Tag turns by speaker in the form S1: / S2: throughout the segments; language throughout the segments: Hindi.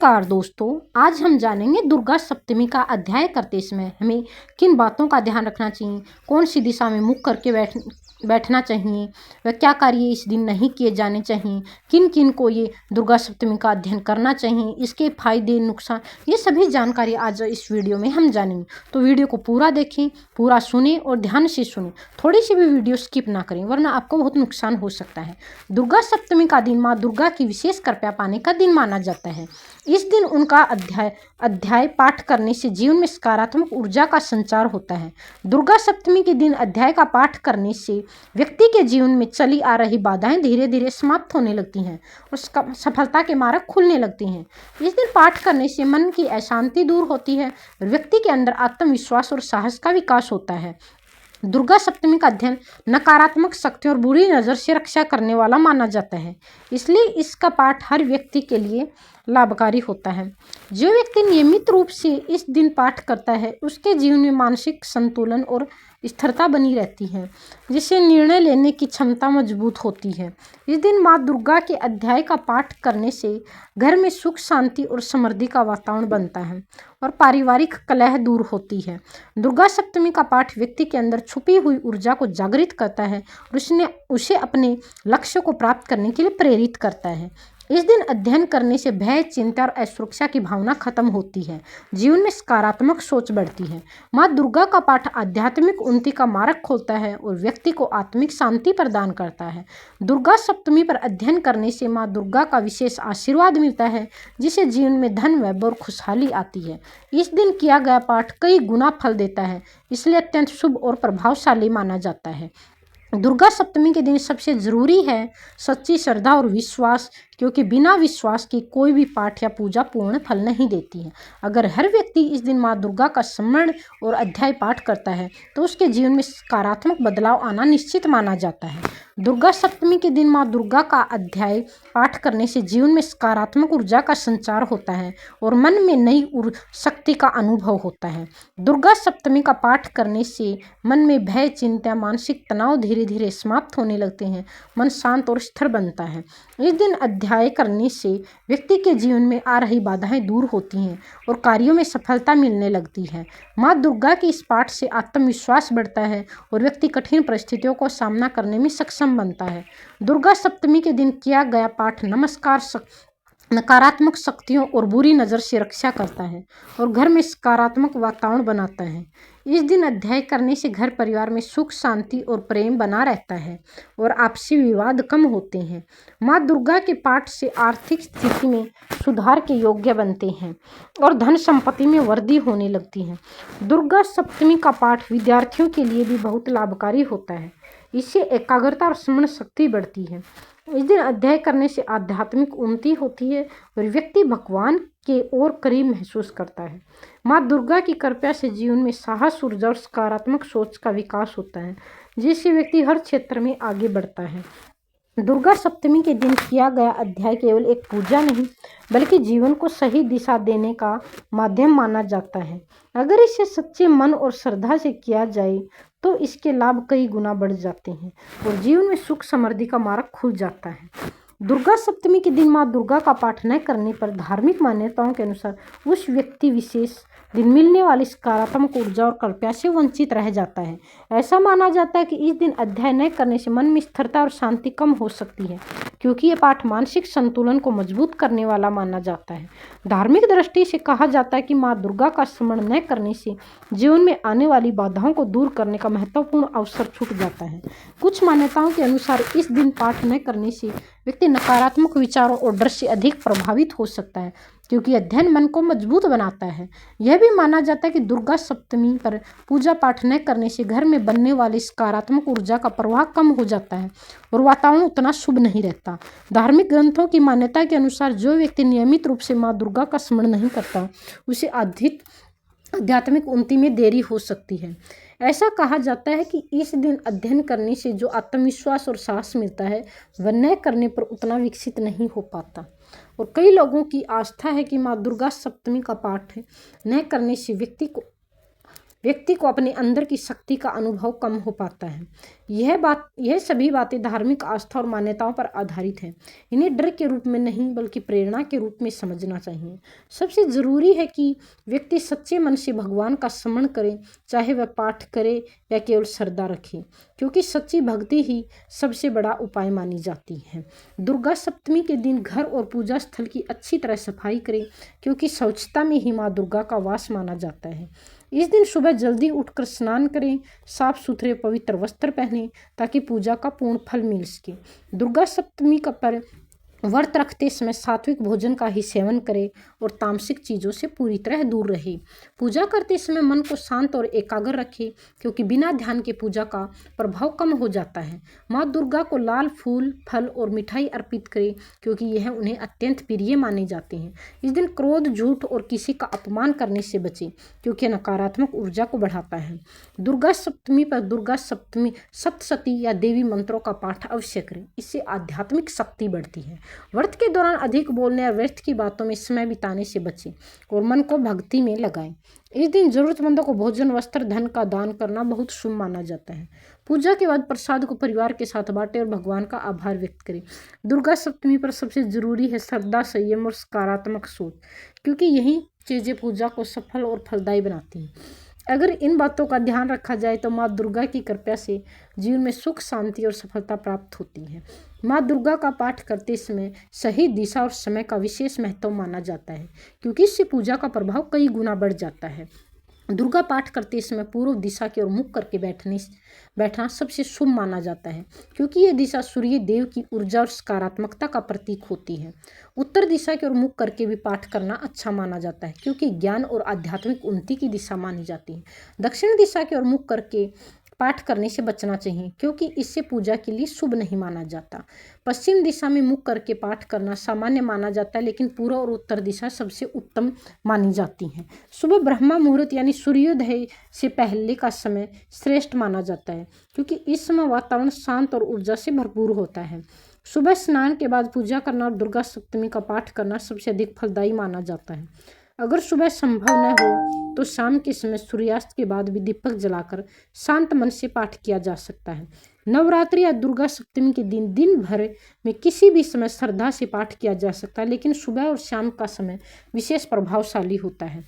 S1: नमस्कार दोस्तों, आज हम जानेंगे दुर्गा सप्तमी का अध्याय करते समय हमें किन बातों का ध्यान रखना चाहिए, कौन सी दिशा में मुख करके बैठना चाहिए, व क्या कार्य इस दिन नहीं किए जाने चाहिए, किन किन को ये दुर्गा सप्तमी का अध्ययन करना चाहिए, इसके फायदे नुकसान, ये सभी जानकारी आज इस वीडियो में हम जानेंगे। तो वीडियो को पूरा देखें, पूरा सुने और ध्यान से सुने, थोड़ी सी भी वीडियो स्किप ना करें वरना आपको बहुत नुकसान हो सकता है। दुर्गा सप्तमी का दिन माँ दुर्गा की विशेष कृपा पाने का दिन माना जाता है। इस दिन उनका अध्याय पाठ करने से जीवन में सकारात्मक ऊर्जा का संचार होता है। दुर्गा सप्तमी के दिन अध्याय का पाठ करने से व्यक्ति के जीवन में चली आ रही बाधाएं धीरे धीरे समाप्त होने लगती हैं और सफलता के मार्ग खुलने लगती हैं। इस दिन पाठ करने से मन की अशांति दूर होती है और व्यक्ति के अंदर आत्मविश्वास और साहस का विकास होता है। दुर्गा सप्तमी का अध्ययन नकारात्मक शक्ति और बुरी नज़र से रक्षा करने वाला माना जाता है, इसलिए इसका पाठ हर व्यक्ति के लिए लाभकारी होता है। जो व्यक्ति नियमित रूप से इस दिन पाठ करता है उसके जीवन में मानसिक संतुलन और स्थिरता बनी रहती है, जिससे निर्णय लेने की क्षमता मजबूत होती है। इस दिन माँ दुर्गा के अध्याय का पाठ करने से घर में सुख शांति और समृद्धि का वातावरण बनता है और पारिवारिक कलह दूर होती है। दुर्गा सप्तमी का पाठ व्यक्ति के अंदर छुपी हुई ऊर्जा को जागृत करता है और उसे अपने लक्ष्य को प्राप्त करने के लिए प्रेरित करता है। इस दिन अध्ययन करने से भय, चिंता और असुरक्षा की भावना खत्म होती है, जीवन में सकारात्मक सोच बढ़ती है। माँ दुर्गा का पाठ आध्यात्मिक उन्नति का मार्ग खोलता है और व्यक्ति को आत्मिक शांति प्रदान करता है। दुर्गा सप्तमी पर अध्ययन करने से माँ दुर्गा का विशेष आशीर्वाद मिलता है, जिससे जीवन में धन, वैभव और खुशहाली आती है। इस दिन किया गया पाठ कई गुना फल देता है, इसलिए अत्यंत शुभ और प्रभावशाली माना जाता है। दुर्गा सप्तमी के दिन सबसे जरूरी है सच्ची श्रद्धा और विश्वास, क्योंकि बिना विश्वास के कोई भी पाठ या पूजा पूर्ण फल नहीं देती है। अगर हर व्यक्ति इस दिन माँ दुर्गा का स्मरण और अध्याय पाठ करता है तो उसके जीवन में सकारात्मक बदलाव आना निश्चित माना जाता है। दुर्गा सप्तमी के दिन माँ दुर्गा का अध्याय पाठ करने से जीवन में सकारात्मक ऊर्जा का संचार होता है और मन में नई शक्ति का अनुभव होता है। दुर्गा सप्तमी का पाठ करने से मन में भय, चिंता, मानसिक तनाव धीरे धीरे समाप्त होने लगते हैं, मन शांत और स्थिर बनता है। इस दिन अध्याय करने से व्यक्ति के जीवन में आ रही बाधाएं दूर होती हैं और कार्यों में सफलता मिलने लगती है। माँ दुर्गा के इस पाठ से आत्मविश्वास बढ़ता है और व्यक्ति कठिन परिस्थितियों को सामना करने में सक्षम बनता है। दुर्गा सप्तमी के दिन किया गया पाठ नकारात्मक शक्तियों और बुरी नज़र से रक्षा करता है और घर में सकारात्मक वातावरण बनाता है। इस दिन अध्याय करने से घर परिवार में सुख, शांति और प्रेम बना रहता है और आपसी विवाद कम होते हैं। माँ दुर्गा के पाठ से आर्थिक स्थिति में सुधार के योग्य बनते हैं और धन संपत्ति में वृद्धि होने लगती है। दुर्गा सप्तमी का पाठ विद्यार्थियों के लिए भी बहुत लाभकारी होता है, इससे एकाग्रता और स्मरण शक्ति बढ़ती है। इस दिन अध्याय करने से आध्यात्मिक उन्नति होती है और व्यक्ति भगवान के और करीब महसूस करता है। माँ दुर्गा की कृपा से जीवन में साहस, ऊर्जा और सकारात्मक सोच का विकास होता है, जिससे व्यक्ति हर क्षेत्र में आगे बढ़ता है। दुर्गा सप्तमी के दिन किया गया अध्याय केवल एक पूजा नहीं बल्कि जीवन को सही दिशा देने का माध्यम माना जाता है। अगर इसे सच्चे मन और श्रद्धा से किया जाए तो इसके लाभ कई गुना बढ़ जाते हैं और जीवन में सुख समृद्धि का मार्ग खुल जाता है। दुर्गा सप्तमी के दिन माँ दुर्गा का पाठ न करने पर धार्मिक मान्यताओं के अनुसार उस व्यक्ति विशेष दिन मिलने वाली सकारात्मक ऊर्जा और कृपा से वंचित रह जाता है। ऐसा माना जाता है कि इस दिन अध्याय न करने से मन में स्थिरता और शांति कम हो सकती है, क्योंकि यह पाठ मानसिक संतुलन को मजबूत करने वाला माना जाता है। धार्मिक दृष्टि से कहा जाता है कि माँ दुर्गा का स्मरण न करने से जीवन में आने वाली बाधाओं को दूर करने का महत्वपूर्ण अवसर छूट जाता है। कुछ मान्यताओं के अनुसार इस दिन पाठ न करने से व्यक्ति नकारात्मक विचारों और डर से अधिक प्रभावित हो सकता है, क्योंकि अध्ययन मन को मजबूत बनाता है। यह भी माना जाता है कि दुर्गा सप्तमी पर पूजा पाठ न करने से घर में बनने वाली सकारात्मक ऊर्जा का प्रवाह कम हो जाता है और वातावरण उतना शुभ नहीं रहता। धार्मिक ग्रंथों की मान्यता के अनुसार जो व्यक्ति नियमित रूप से माँ दुर्गा का स्मरण नहीं करता उसे आध्यात्मिक उन्नति में देरी हो सकती है। ऐसा कहा जाता है कि इस दिन अध्ययन करने से जो आत्मविश्वास और साहस मिलता है वह न करने पर उतना विकसित नहीं हो पाता। और कई लोगों की आस्था है कि माँ दुर्गा सप्तमी का पाठ न करने से व्यक्ति व्यक्ति को अपने अंदर की शक्ति का अनुभव कम हो पाता है। यह सभी बातें धार्मिक आस्था और मान्यताओं पर आधारित हैं। इन्हें डर के रूप में नहीं बल्कि प्रेरणा के रूप में समझना चाहिए। सबसे ज़रूरी है कि व्यक्ति सच्चे मन से भगवान का स्मरण करे, चाहे वह पाठ करे या केवल श्रद्धा रखे, क्योंकि सच्ची भक्ति ही सबसे बड़ा उपाय मानी जाती है। दुर्गा सप्तमी के दिन घर और पूजा स्थल की अच्छी तरह सफाई करें, क्योंकि स्वच्छता में ही माँ दुर्गा का वास माना जाता है। इस दिन सुबह जल्दी उठकर स्नान करें, साफ सुथरे पवित्र वस्त्र पहनें, ताकि पूजा का पूर्ण फल मिल सके। दुर्गा सप्तमी का व्रत रखते समय सात्विक भोजन का ही सेवन करें और तामसिक चीज़ों से पूरी तरह दूर रहे। पूजा करते समय मन को शांत और एकाग्र रखें, क्योंकि बिना ध्यान के पूजा का प्रभाव कम हो जाता है। माँ दुर्गा को लाल फूल, फल और मिठाई अर्पित करें, क्योंकि यह उन्हें अत्यंत प्रिय माने जाते हैं। इस दिन क्रोध, झूठ और किसी का अपमान करने से बचें, क्योंकि नकारात्मक ऊर्जा को बढ़ाता है। दुर्गा सप्तमी पर दुर्गा सप्तमी सप्तशती या देवी मंत्रों का पाठ अवश्य करें, इससे आध्यात्मिक शक्ति बढ़ती है। व्रत के दौरान अधिक बोलने और व्यर्थ की बातों में समय बिताने से बचें और मन को भक्ति में लगाएं। इस दिन जरूरतमंदों को भोजन, वस्त्र, धन का दान करना बहुत शुभ माना जाता है। पूजा के बाद प्रसाद को परिवार के साथ बांटें और भगवान का आभार व्यक्त करें। दुर्गा सप्तमी पर सबसे जरूरी है श्रद्धा, संयम और सकारात्मक सोच, क्योंकि यही चीज़ें पूजा को सफल और फलदायी बनाती हैं। अगर इन बातों का ध्यान रखा जाए तो माँ दुर्गा की कृपा से जीवन में सुख, शांति और सफलता प्राप्त होती है। माँ दुर्गा का पाठ करते समय सही दिशा और समय का विशेष महत्व माना जाता है, क्योंकि इससे पूजा का प्रभाव कई गुना बढ़ जाता है। दुर्गा पाठ करते समय पूर्व दिशा की ओर मुख करके बैठना सबसे शुभ माना जाता है, क्योंकि यह दिशा सूर्य देव की ऊर्जा और सकारात्मकता का प्रतीक होती है। उत्तर दिशा की ओर मुख करके भी पाठ करना अच्छा माना जाता है, क्योंकि ज्ञान और आध्यात्मिक उन्नति की दिशा मानी जाती है। दक्षिण दिशा की ओर मुख करके पाठ करने से बचना चाहिए, क्योंकि इससे पूजा के लिए शुभ नहीं माना जाता। पश्चिम दिशा में मुख करके पाठ करना सामान्य माना जाता है, लेकिन पूर्व और उत्तर दिशा सबसे उत्तम मानी जाती हैं। सुबह ब्रह्मा मुहूर्त यानी सूर्योदय से पहले का समय श्रेष्ठ माना जाता है, क्योंकि इस समय वातावरण शांत और ऊर्जा से भरपूर होता है। सुबह स्नान के बाद पूजा करना और दुर्गा सप्तमी का पाठ करना सबसे अधिक फलदायी माना जाता है। अगर सुबह संभव न हो तो शाम के समय सूर्यास्त के बाद भी दीपक जलाकर शांत मन से पाठ किया जा सकता है। नवरात्रि या दुर्गा सप्तमी के दिन भर में किसी भी समय श्रद्धा से पाठ किया जा सकता है, लेकिन सुबह और शाम का समय विशेष प्रभावशाली होता है।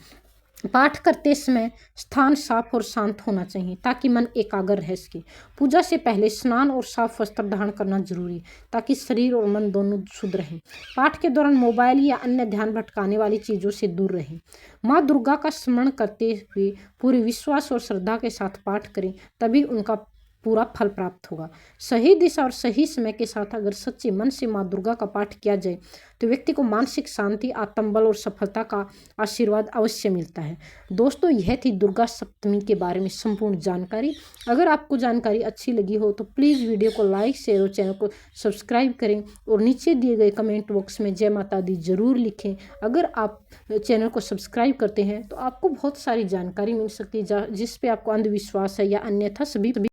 S1: पाठ करते समय स्थान साफ और शांत होना चाहिए, ताकि मन एकाग्र रह सके। पूजा से पहले स्नान और साफ वस्त्र धारण करना जरूरी है, ताकि शरीर और मन दोनों शुद्ध रहें। पाठ के दौरान मोबाइल या अन्य ध्यान भटकाने वाली चीज़ों से दूर रहें। माँ दुर्गा का स्मरण करते हुए पूरे विश्वास और श्रद्धा के साथ पाठ करें, तभी उनका पूरा फल प्राप्त होगा। सही दिशा और सही समय के साथ अगर सच्चे मन से माँ दुर्गा का पाठ किया जाए तो व्यक्ति को मानसिक शांति, आत्मबल और सफलता का आशीर्वाद अवश्य मिलता है। दोस्तों, यह थी दुर्गा सप्तमी के बारे में संपूर्ण जानकारी। अगर आपको जानकारी अच्छी लगी हो तो प्लीज़ वीडियो को लाइक, शेयर और चैनल को सब्सक्राइब करें और नीचे दिए गए कमेंट बॉक्स में जय माता दी जरूर लिखें। अगर आप चैनल को सब्सक्राइब करते हैं तो आपको बहुत सारी जानकारी मिल सकती है, जिस पे आपको अंधविश्वास है या अन्यथा सभी